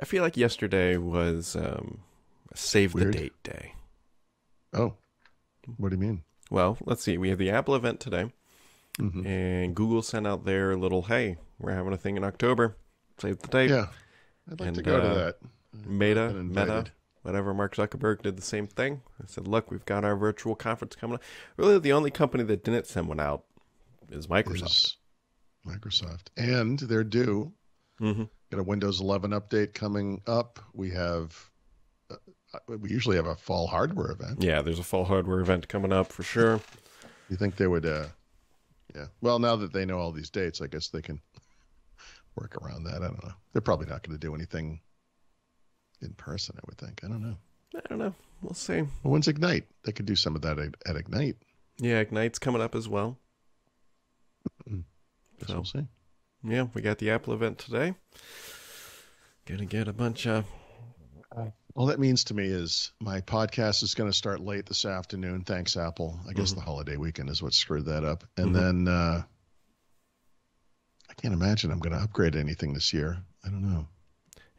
I feel like yesterday was save the Weird. date day. Oh, what do you mean? Well, let's see. We have the Apple event today, Hmm. and Google sent out their little, hey, we're having a thing in October. Save the date. Yeah, I'd like to And go to that. I've not been Meta, invited. whatever, Mark Zuckerberg did the same thing. I said, look, we've got our virtual conference coming up. Really, the only company that didn't send one out is Microsoft. Is Microsoft, and they're due. Mm-hmm. Got a Windows 11 update coming up. We usually have a fall hardware event. Yeah, there's a fall hardware event coming up for sure. You think they would? Yeah. Well, now that they know all these dates, I guess they can work around that. I don't know. They're probably not going to do anything in person, I would think. I don't know. I don't know. We'll see. Well, when's Ignite? They could do some of that at Ignite. Yeah, Ignite's coming up as well. Guess So- we'll see. Yeah, we got the Apple event today. Gonna get a bunch of... All that means to me is my podcast is going to start late this afternoon. Thanks, Apple. I guess the holiday weekend is what screwed that up. And then I can't imagine I'm going to upgrade anything this year. I don't know.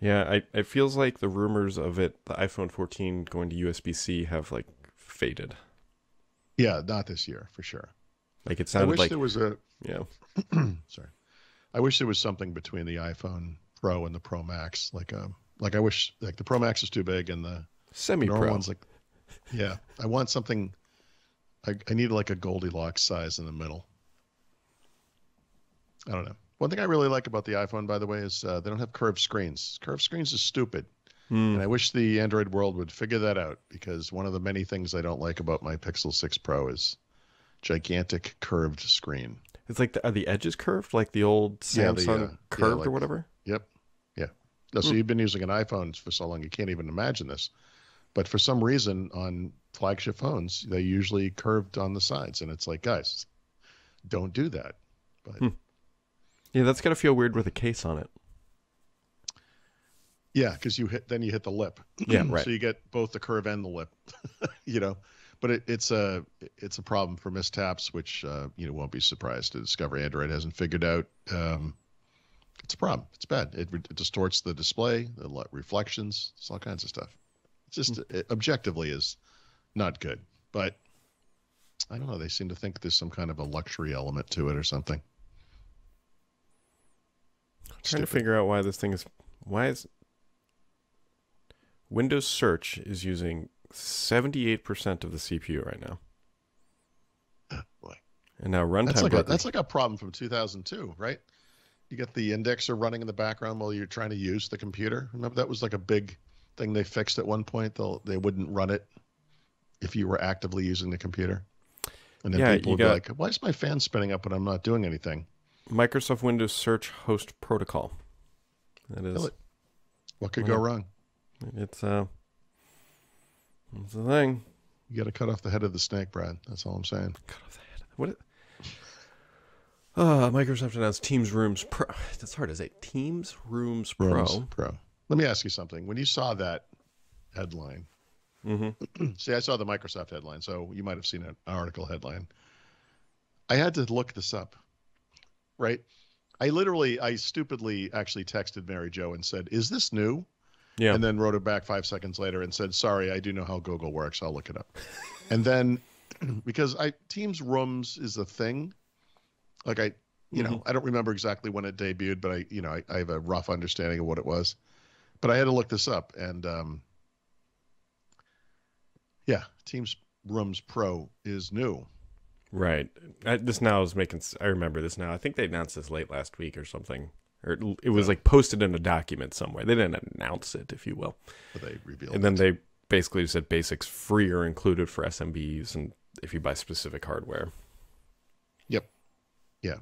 Yeah, it feels like the rumors of the iPhone 14 going to USB-C have like faded. Yeah, not this year for sure. Like it I sounded wish like, there was a yeah, sorry. I wish there was something between the iPhone Pro and the Pro Max. Like I wish like the Pro Max is too big and the normal semi-pro. one's like, yeah. I want something. I need like a Goldilocks size in the middle. I don't know. One thing I really like about the iPhone, by the way, is they don't have curved screens. Curved screens is stupid. And I wish the Android world would figure that out, because one of the many things I don't like about my Pixel 6 Pro is gigantic curved screen. It's like, are the edges curved? Like the old Yeah, Samsung curved like- or whatever? Yep. Yeah. No, so you've been using an iPhone for so long, you can't even imagine this. But for some reason, on flagship phones, they usually curved on the sides. And it's like, guys, don't do that. But Yeah, that's gotta feel weird with a case on it. yeah, because you hit the lip. Yeah, right. So you get both the curve and the lip, you know. But it's a problem for mistaps, which won't be surprised to discover Android hasn't figured out. It's a problem. It's bad. It distorts the display, the reflections, it's all kinds of stuff. It's just it objectively is not good. But I don't know. They seem to think there's some kind of a luxury element to it or something. Trying to Stupid. figure out why is Windows Search is using 78% of the CPU right now. Boy. And now runtime That's like a problem from 2002, right? You get the indexer running in the background while you're trying to use the computer. Remember that was like a big thing they fixed at one point. They wouldn't run it if you were actively using the computer. And then Yeah, people you would be got- like, "Why is my fan spinning up when I'm not doing anything?" Microsoft Windows Search Host Protocol. That is, Really? What could go wrong? it's the thing. You got to cut off the head of the snake, Brad. That's all I'm saying. Cut off the head. What? Microsoft announced Teams Rooms Pro. That's hard to say. Teams Rooms Pro. Rooms Pro. Let me ask you something. When you saw that headline, see, I saw the Microsoft headline, so you might have seen an article headline. I had to look this up, right? I stupidly actually texted Mary Jo and said, "Is this new?" Yeah. And then wrote her back 5 seconds later and said, "Sorry, I do know how Google works. I'll look it up." And then because Teams Rooms is a thing, like I don't remember exactly when it debuted, but I have a rough understanding of what it was. But I had to look this up, and Teams Rooms Pro is new. Right. This now is making. I remember this now. I think they announced this late last week or something, or it was like posted in a document somewhere. They didn't announce it, if you will. But they revealed And then it. they basically said basics free or included for SMBs, and if you buy specific hardware. Yep. Yeah.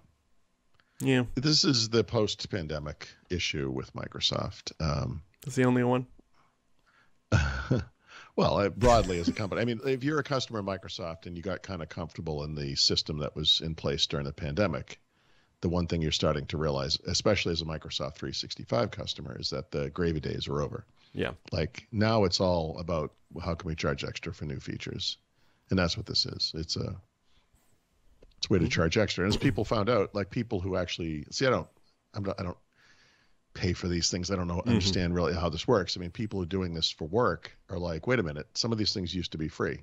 Yeah, This is the post-pandemic issue with Microsoft. that's the only one. Well, broadly as a company. I mean, if you're a customer of Microsoft and you got kind of comfortable in the system that was in place during the pandemic, the one thing you're starting to realize, especially as a Microsoft 365 customer, is that the gravy days are over. Yeah. Like now it's all about how can we charge extra for new features. And that's what this is. It's a way to charge extra. And as people found out, like people who actually see, pay for these things. I don't know, understand really how this works. I mean, people who are doing this for work are like, wait a minute, some of these things used to be free,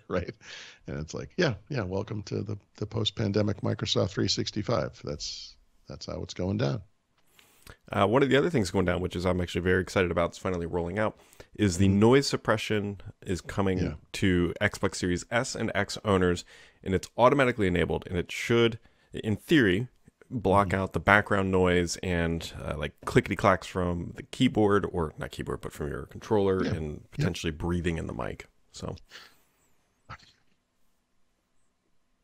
right? And it's like, yeah, welcome to the post-pandemic Microsoft 365. That's how it's going down. One of the other things going down, which is I'm actually very excited about, it's finally rolling out, is the noise suppression is coming to Xbox Series S and X owners, and it's automatically enabled, and it should, in theory, block out the background noise and like clickety clacks from the keyboard, or not keyboard, but from your controller, and potentially breathing in the mic. So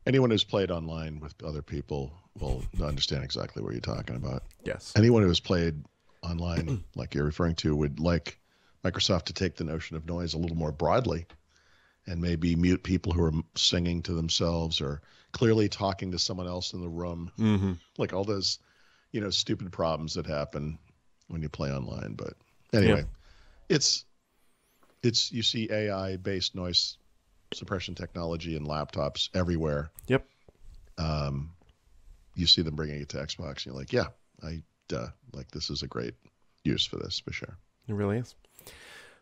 anyone who's played online with other people will understand exactly what you're talking about. Yes. Anyone who has played online, like you're referring to, would like Microsoft to take the notion of noise a little more broadly and maybe mute people who are singing to themselves or clearly talking to someone else in the room. Like all those, stupid problems that happen when you play online. But anyway, it's you see AI-based noise suppression technology in laptops everywhere. Yep. You see them bringing it to Xbox. And you're like, like this is a great use for this for sure. It really is.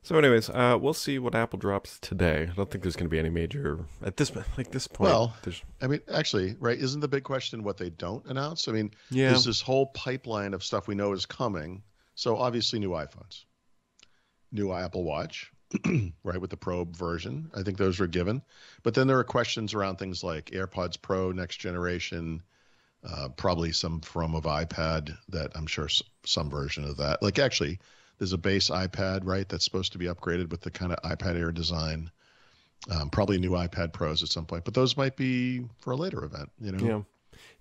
So anyways, we'll see what Apple drops today. I don't think there's going to be any major at this point. Well, I mean, actually, right? Isn't the big question what they don't announce? I mean, there's this whole pipeline of stuff we know is coming. So obviously, new iPhones, new Apple Watch, right, with the Pro version. I think those were given. But then there are questions around things like AirPods Pro next generation, probably some form of iPad that I'm sure some version of that. Like actually, there's a base iPad, right, that's supposed to be upgraded with the kind of iPad Air design. Probably new iPad Pros at some point. But those might be for a later event, Yeah,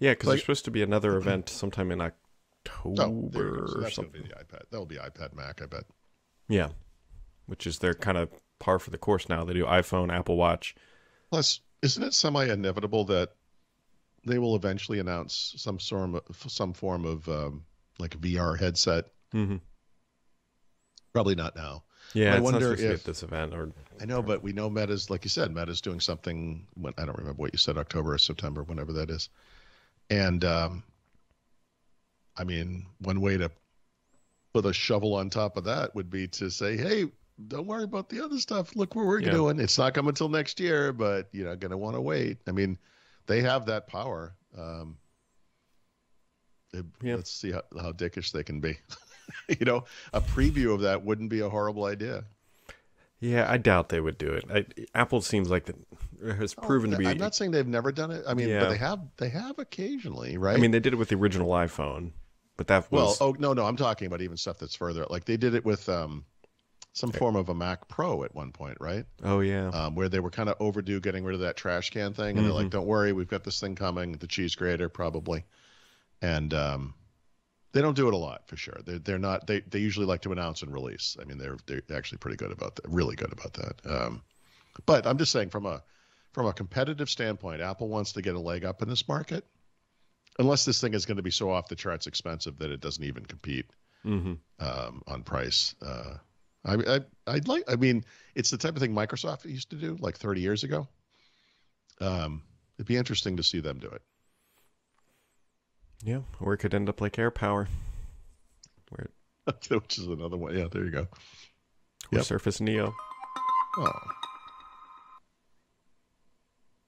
because there's supposed to be another event sometime in October. So that's going to be the iPad. That'll be iPad Mac, I bet. Yeah, which is their kind of par for the course now. They do iPhone, Apple Watch. Plus, isn't it semi-inevitable that they will eventually announce some form of like VR headset? Probably not now. Yeah, I it's wonder not supposed to be if at this event. I know, but we know Meta's, like you said, Meta's doing something. I don't remember what you said, October or September, whenever that is. And I mean, one way to put a shovel on top of that would be to say, hey, don't worry about the other stuff. Look what we're doing. It's not coming until next year, but you're not going to want to wait. I mean, they have that power. Let's see how dickish they can be. A preview of that wouldn't be a horrible idea. Yeah, I doubt they would do it. Apple seems like has proven to be. I'm not saying they've never done it. I mean, but they have occasionally, right? I mean, they did it with the original iPhone, but that was no, I'm talking about even stuff that's further. Like they did it with some form of a Mac Pro at one point, right? Oh yeah, where they were kind of overdue getting rid of that trash can thing, and they're like, "Don't worry, we've got this thing coming, the cheese grater probably," and they don't do it a lot for sure. They're not. They usually like to announce and release. I mean, they're actually pretty good about that. Really good about that. But I'm just saying from a competitive standpoint, Apple wants to get a leg up in this market. Unless this thing is going to be so off the charts expensive that it doesn't even compete on price. I mean, it's the type of thing Microsoft used to do like 30 years ago. It'd be interesting to see them do it. Yeah, or it could end up like AirPower, which is another one. Yeah, there you go. Or Surface Neo. Oh.